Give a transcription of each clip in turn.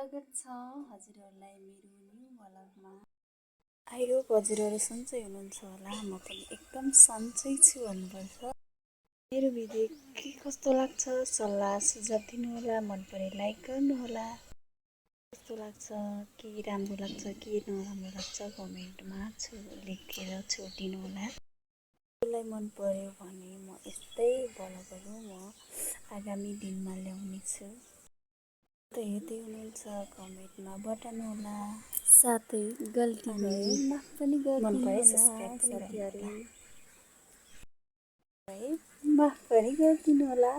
स्वागत छ हजुरहरूलाई मेरो न्यू व्लगमा। आई होप हजुरहरू सन्चै हुनुहुन्छ होला। म पनि एकदम सन्चै छु भन्नुपर्छ। मेरो भिडियो के कस्तो लाग्छ सल्लाह सुझाव दिनुहोला, मन परे लाइक गर्नुहोला। कस्तो लाग्छ, के राम्रो लाग्छ के नराम्रो लाग्छ कमेन्टमा लेखेर छोडिदिनुहोला। मलाई मन पर्यो भने म यस्तै ब्लगहरू म आगामी दिनमा ल्याउने छु। हेर्दै हुनुहुन्छ कमेन्टमा बताउनुहोला। साथै गल्ती भए माफ पनि गरिदिनुहोला। माफ पनि गरिदिनुहोला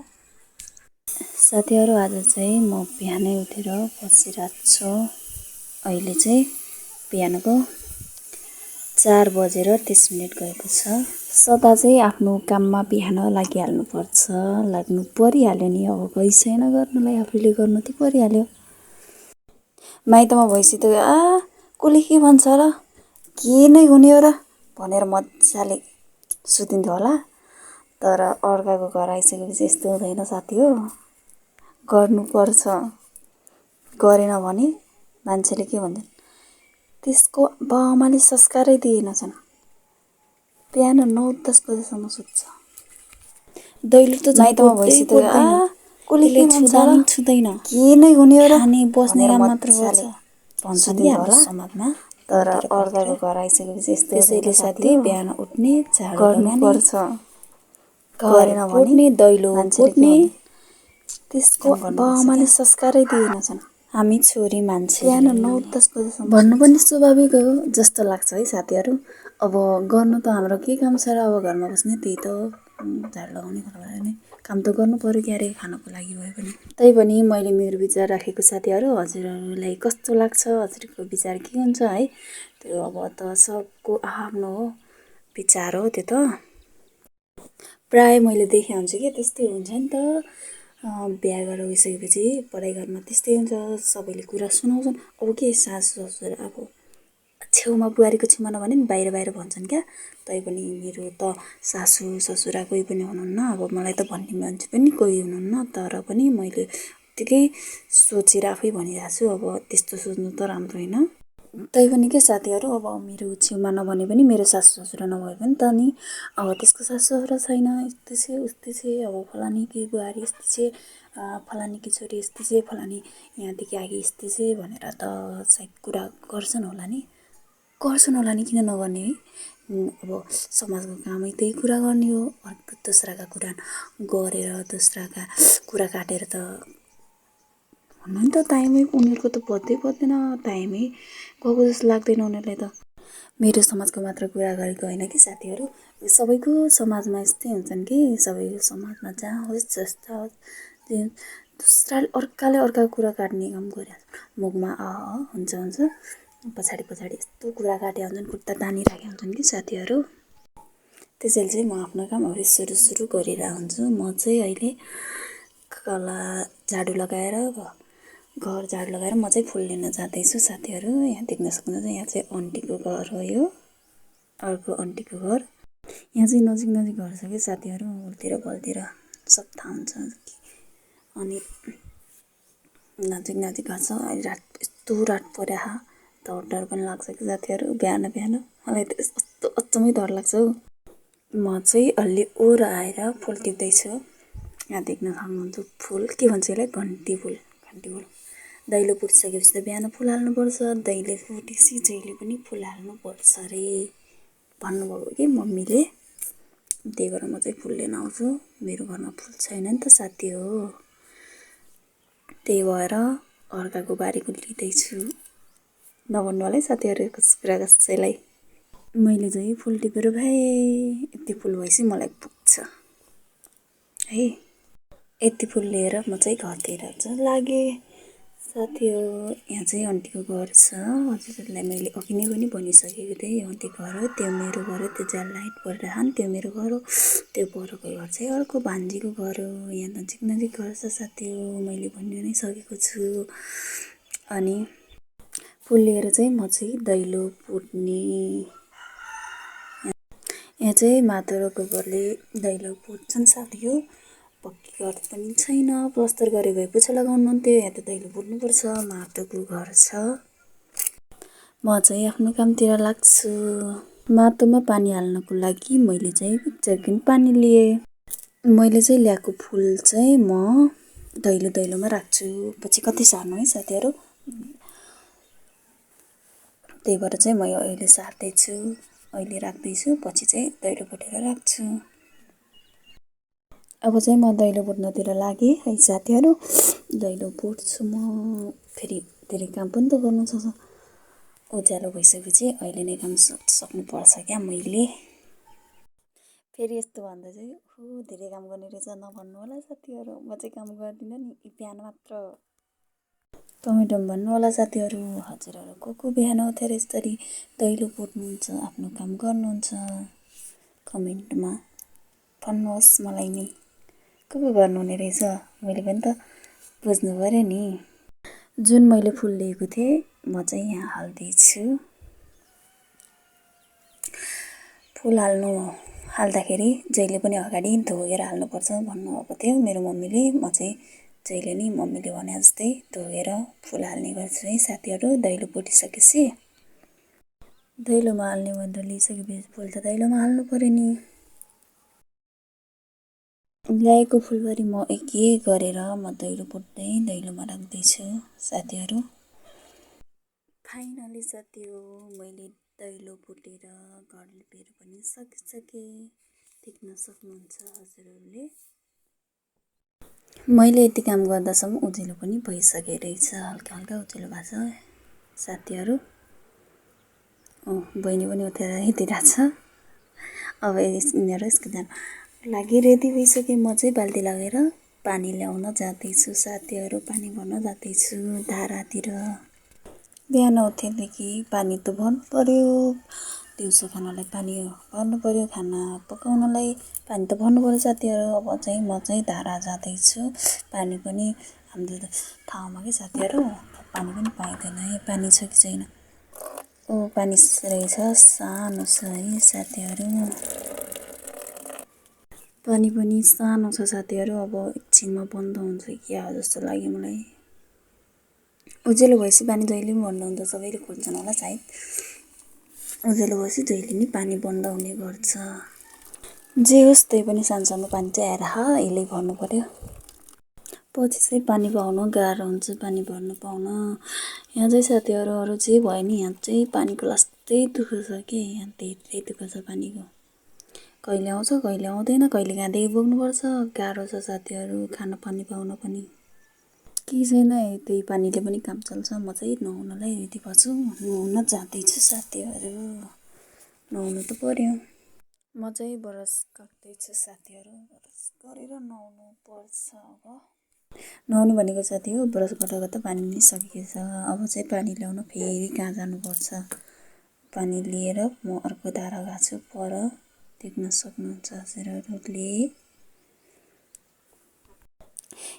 साथीहरू। आज चाहिँ म बिहानै उठेर बसिरहेको छु। अहिले चाहिँ बिहानको 4:30 गएको छ। सदा चाहिँ आफ्नो काममा बिहान लागिहाल्नुपर्छ, लाग्नु परिहाल्यो नि। अब कोही छैन गर्नुलाई, आफूले गर्नु त परिहाल्यो। माइतमा भइसि त कसले के भन्छ र, के नै हुने हो र भनेर मजाले सुतिन्थ्यो होला। तर अर्काको घर आइसकेपछि यस्तो हुँदैन साथी हो। गर्नुपर्छ, गरेन भने मान्छेले के भन्छन्, त्यसको बाउआमाले संस्कारै दिएनछन्। बिहान 9-10 बजेसम्म सुत्छ। दैलो त माइतमा भइसि त कसले के भन्छ र, छुँदैन, के नै हुने हो र, खाने बस्ने काम मात्र गर्छ भन्छ नि हाम्रो समाजमा। तर अर्काको घर आइसकेपछि यस्तो त्यसैले साथी बिहान उठ्ने, झाडु गर्नुपर्छ, गरेन भने दैलो पुट्ने, त्यसको बाउआमाले संस्कारै दिएनछन्। हामी छोरी मान्छे बिहान 9-10 बजेसम्म भन्नु पनि स्वाभाविक हो जस्तो लाग्छ है साथीहरू। अब गर्नु त हाम्रो के काम छ र, अब घरमा बस्ने त्यही त हो, झाडु लगाउने गर्ने काम त गर्नु पर्यो क्यारे, खानको लागि भए पनि। तै पनि मैले मेरो विचार राखेको साथीहरू, हजुरहरूलाई कस्तो लाग्छ, हजुरको विचार के हुन्छ है, त्यो अब त सबको आफ्नो हो, विचार हो त्यो त। प्राय मैले देखे हुन्छु कि त्यस्तै हुन्छ नि त। बिहा गरेर गइसकेपछि पढाइ घरमा त्यस्तै हुन्छ, सबैले कुरा सुनाउँछन्। अब के सासु ससुरा अब छेउमा बुहारीको छेउमा नभने नि बाहिर भन्छन् क्या। तैपनि मेरो त सासु ससुरा कोही पनि हुनुहुन्न। अब मलाई त भन्ने मान्छे पनि कोही हुनुहुन्न। तर पनि मैले त्यतिकै सोचेर आफै भनिरहेको छु। अब त्यस्तो सोच्नु त राम्रो होइन। तैपनि के साथीहरू, अब मेरो छेउमा नभने पनि मेरो सासु ससुरा नभए पनि त नि, अब त्यसको सासु ससुरा छैन, यस्तो छ उस्तै छ, अब फलानीकी बुहारी यस्तै छ, फलानीकी छोरी यस्तै छ, फलानी यहाँदेखि आगे यस्तै छ भनेर त सायद कुरा गर्छन् होला नि। किन नगर्ने है। अब समाजको कामै त्यही कुरा गर्ने हो। अर्को दोस्राका कुरा गरेर, दोस्राका कुरा काटेर त हुनु नि त टाइमै उनीहरूको त पर्दैन, टाइमै गएको जस्तो लाग्दैन उनीहरूलाई त। मेरो समाजको मात्र कुरा गरेको होइन कि साथीहरू, सबैको समाजमा यस्तै हुन्छन् कि, सबैको समाजमा जहाँ होस् जस्ता होस्, अर्काले अर्काको कुरा काट्ने काम गरिरहेको मुखमा हुन्छ पछाडि यस्तो कुरा काटे हुन्छन्, खुट्टा तानिराखेका हुन्छन् कि साथीहरू। त्यसैले चाहिँ म आफ्नो कामहरू सुरु गरिरहेको हुन्छु। म चाहिँ अहिले झाडु लगाएर घर झाडु लगाएर म चाहिँ फुल लिन जाँदैछु साथीहरू। यहाँ देख्न सक्नुहुन्छ, यहाँ चाहिँ आन्टीको घर हो। यो अर्को आन्टीको घर। यहाँ चाहिँ नजिक घर छ कि साथीहरू, उल्तिर बल्तिर सब थाहा हुन्छ। अनि नजिक घर छ। अहिले यस्तो रात पर्या त डर पनि लाग्छ कि साथीहरू। बिहान मलाई त यस्तो अचम्मै डर लाग्छ हौ। म चाहिँ अलि ओर आएर फुल टिप्दैछु। यहाँ देख्न सक्नुहुन्छ फुल, के भन्छ यसलाई, घन्टी फुल। दैलो फुटिसकेपछि त बिहान फुल हाल्नुपर्छ, दैलो फुटेपछि जहिले पनि फुल हाल्नुपर्छ अरे भन्नुभएको कि मम्मीले। त्यही भएर म चाहिँ फुल लिन आउँछु। मेरो घरमा फुल छैन नि त साथी हो। त्यही भएर अर्काको बारीको लिँदैछु। नभन्नु होला है साथीहरू कुरा कसैलाई। मैले चाहिँ फुल टिपेर भए यति फुल भएपछि मलाई पुग्छ है। यति फुल लिएर म चाहिँ घरतिर चाहिँ लागेँ साथी हो। यहाँ चाहिँ आन्टीको घर छ। हजुरहरूलाई मैले अघि नै पनि भनिसकेको थिएँ, आन्टीको घर हो, त्यो मेरो घर हो। त्यो जहाँ लाइट परिरहन् त्यो मेरो घर हो। त्यो परको घर चाहिँ अर्को भान्जीको घर हो। यहाँ नजिक घर छ साथी हो, मैले भन्नु नै सकेको छु। अनि फुल लिएर चाहिँ म चाहिँ दैलो पुट्ने। यहाँ चाहिँ माटो र गोबरले दैलो पुट्छन् साथी हो। पक्की घर पनि छैन, प्लस्तर गरे भए पछि लगाउनुहुन्थ्यो। यहाँ त दैलो पुर्नुपर्छ, माटोको घर छ। म चाहिँ आफ्नो कामतिर लाग्छु। माटोमा पानी हाल्नको लागि मैले चाहिँ जर्किन पानी लिएँ। मैले चाहिँ ल्याएको फुल चाहिँ म दैलोमा राख्छु। पछि कति सार्नु है साथीहरू, त्यही भएर चाहिँ म अहिले सार्दैछु, अहिले राख्दैछु, पछि चाहिँ दैलो पुटेर राख्छु। अब चाहिँ म दैलो पुट्नतिर लागेँ है साथीहरू। दैलो पुट्छु म, फेरि धेरै काम पनि त गर्नु छ। उज्यालो भइसकेपछि अहिले नै काम सक्नुपर्छ क्या मैले। फेरि यस्तो भन्दा चाहिँ धेरै काम गर्ने रहेछ नभन्नु होला साथीहरू। म चाहिँ काम गर्दिनँ नि, बिहान मात्र। कमेन्टमा भन्नु होला साथीहरू, हजुरहरू को बिहान उठेर यसरी दैलो पुट्नुहुन्छ, आफ्नो काम गर्नुहुन्छ। कमेन्टमा भन्नुहोस् मलाई नि, को गर्नुहुने रहेछ, मैले पनि त बुझ्नु पऱ्यो नि। जुन मैले फुल लिएको थिएँ म चाहिँ यहाँ हाल्दैछु। फुल हाल्दाखेरि जहिले पनि अगाडि धोएर हाल्नुपर्छ भन्नुभएको थियो मेरो मम्मीले। म चाहिँ जहिले नि मम्मीले भने जस्तै धोएर फुल हाल्ने गर्छु है साथीहरू। दैलो पुटिसकेपछि दैलोमा हाल्ने भनेर लिइसकेपछि फुल त दैलोमा हाल्नु पऱ्यो नि। ल्याएको फुलभरि म एक गरेर म दैलो पुट्दै दैलोमा राख्दैछु साथीहरू। फाइनली साथीहरू मैले दैलो पुटेर घर लिपेर पनि सकिसकेँ। देख्न सक्नुहुन्छ हजुरहरूले। मैले यति काम गर्दासम्म उज्यालो पनि भइसकेको रहेछ, हल्का हल्का उज्यालो भएको छ साथीहरू। बहिनी पनि उठेर हिँडिरहेछ। अब यिनीहरू स्कुल जान लागि रेडी भइसकेँ। म चाहिँ बाल्टी लगेर पानी ल्याउन जाँदैछु साथीहरू, पानी भर्न जाँदैछु धारातिर। बिहान उठेदेखि पानी त भर्नु पऱ्यो, दिउँसो खानालाई पानी भर्नु पऱ्यो, खाना पकाउनलाई पानी त भर्नु पऱ्यो साथीहरू। अब चाहिँ म चाहिँ धारा जाँदैछु। पानी पनि हाम्रो ठाउँमा के साथीहरू पानी पनि पाइँदैन है। पानी छ कि छैन, पानी रहेछ, सानो छ है साथीहरू। पानी पनि सानो छ साथीहरू। अब एकछिनमा बन्द हुन्छ क्या जस्तो लाग्यो मलाई। उज्यालो भएपछि पानी जहिले पनि बन्द हुन्छ, सबैले खोज्छन् होला सायद। उज्यालो भएपछि जहिले नि पानी बन्द हुने गर्छ। जे होस् त्यही पनि सानो पानी चाहिँ आएर यसले भर्नु पऱ्यो। पछि चाहिँ पानी पाउन गाह्रो हुन्छ, पानी भर्नु पाउन। यहाँ चाहिँ साथीहरू अरू जे भयो नि, यहाँ चाहिँ पानीको लास्तै दुःख छ कि, यहाँ धेरै दुःख छ पानीको। कहिले आउँछ कहिले आउँदैन, कहिले कहाँदेखि बोक्नुपर्छ, गाह्रो छ साथीहरू खाना पानी पाउन पनि। के छैन, त्यही पानीले पनि काम चल्छ। म चाहिँ नुहाउनलाई रेडी भएछु, नुहाउन जाँदैछु साथीहरू। नुहाउनु त पऱ्यो। म चाहिँ ब्रस गर्दैछु साथीहरू, ब्रस गरेर नुहाउनु पर्छ। अब नुहाउनु भनेको साथी हो, ब्रस गर्दा गर्दा पानी नै सकिएछ। अब चाहिँ पानी ल्याउन फेरि कहाँ जानुपर्छ। पानी लिएर म अर्को धारा गएको छु पर, देख्न सक्नुहुन्छ हजुरहरूले।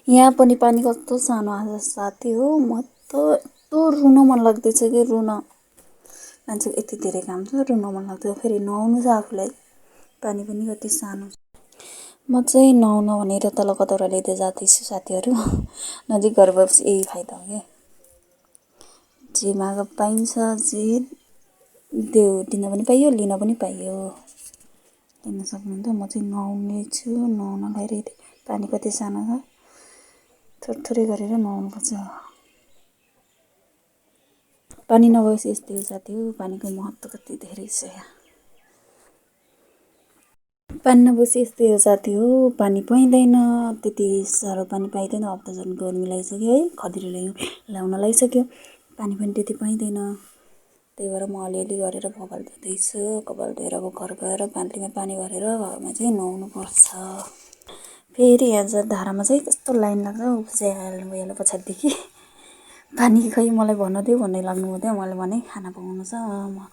यहाँ पनि पानी कस्तो सानो आएको साथी हो। म त यस्तो रुन मन लाग्दैछ कि रुन। मान्छेको यति धेरै काम छ, रुन मन लाग्छ। फेरि नुहाउनु छ आफूलाई, पानी पनि कति सानो। म चाहिँ नुहाउन भनेर तल कतौरा लिँदै जाँदैछु साथीहरू। नजिक घर भएपछि यही फाइदा हो क्या, जे माग पाइन्छ, जे दिन पनि पाइयो, लिन पनि पाइयो। लिन सक्नुहुन्छ। म चाहिँ नुहाउने छु, नुहाउनलाई रेडी। पानी कति सानो छ, थोरै गरेर नुहाउनुपर्छ। पानी नभएपछि यस्तै हो साथी हो, पानीको महत्त्व कति धेरै छ यहाँ। पानी नभएपछि यस्तै हो साथी हो, पानी पाइँदैन, त्यति साह्रो पानी पाइँदैन। अब त झन् गर्मी लागिसक्यो है, खदेरी ल्याउन लागिसक्यो, पानी पनि त्यति पाइँदैन। त्यही भएर म अलिअलि गरेर कपाल धुँदैछु। कपाल धोएर अब घर गएर बाल्टीमा पानी भरेर घरमा चाहिँ नुहाउनु पर्छ। फेरि आज धारामा चाहिँ कस्तो लाइन लाग्छ, उज्यालो भइहाल्यो पछाडिदेखि। पानी खै मलाई भन्न दियो भन्ने लाग्नुभएको थियो। मैले भने खाना पकाउनु छ, म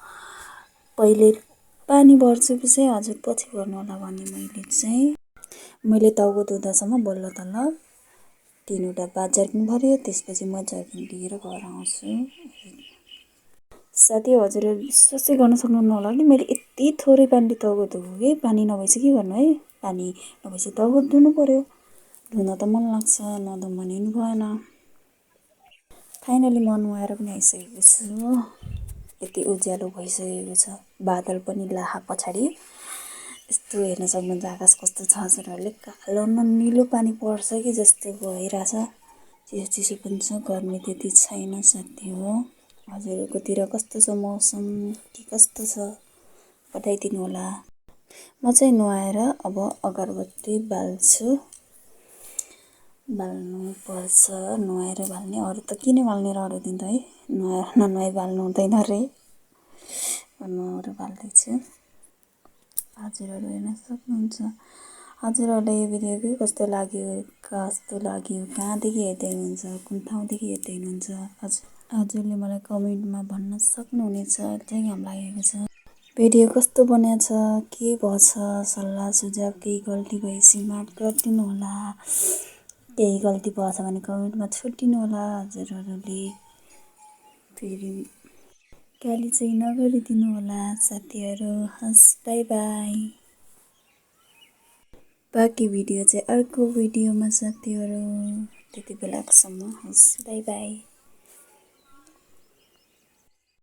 पहिले पानी भर्छु पछि हजुर पछि गर्नु होला भने मैले टाउको धुँदासम्म बल्ल तल्ल 3वटा बाद जर्किन भर्यो। त्यसपछि म जर्किन लिएर घर आउँछु साथी। हजुर विश्वासै गर्न सक्नुहुन्न होला कि मैले यति थोरै पानीले टाउको धोएको कि। पानी नभएपछि के गर्नु है, पानी नभएपछि टाउको धुनु पऱ्यो। धुन त मन लाग्छ, नधुम भने नि भएन। फाइनली म नुहाएर पनि आइसकेको छु। यति उज्यालो भइसकेको छ, बादल पनि लाहा पछाडि यस्तो हेर्न सक्नुहुन्छ आकाश कस्तो छ हजुरहरूले। कालो न निलो पानी पर्छ कि जस्तो भइरहेछ। चिसो चिसो पनि छ, गर्मी त्यति छैन साथी हो। हजुरहरूकोतिर कस्तो छ मौसम के कस्तो छ बताइदिनु होला। म चाहिँ नुहाएर अब अगरबत्ती बाल्छु। बाल्नु पर्छ, नुहाएर बाल्ने, अरू त किन बाल्ने र अरू दिन त है, नुहाएर ननुहाई बाल्नु हुँदैन रे। नुहाएर बाल्दैछु, हजुरहरू हेर्न सक्नुहुन्छ। हजुरहरूलाई यो भिडियो के कस्तो लाग्यो कहाँदेखि हेर्दै हुनुहुन्छ, कुन ठाउँदेखि हेर्दै हुनुहुन्छ हजुरले मलाई कमेन्टमा भन्न सक्नुहुनेछ। एकदमै घाम लागेको छ। भिडियो कस्तो बनेको छ, के भएछ, सल्लाह सुझाव केही गल्ती भएपछि माफ गरिदिनु होला। केही गल्ती भएछ भने कमेन्टमा छुट्टिनु होला हजुरहरूले। फेरि गाली चाहिँ नगरिदिनु होला साथीहरू। हस् बाई बाई। बाँकी भिडियो चाहिँ अर्को भिडियोमा साथीहरू, त्यति बेलासम्म हस् बाई बाई।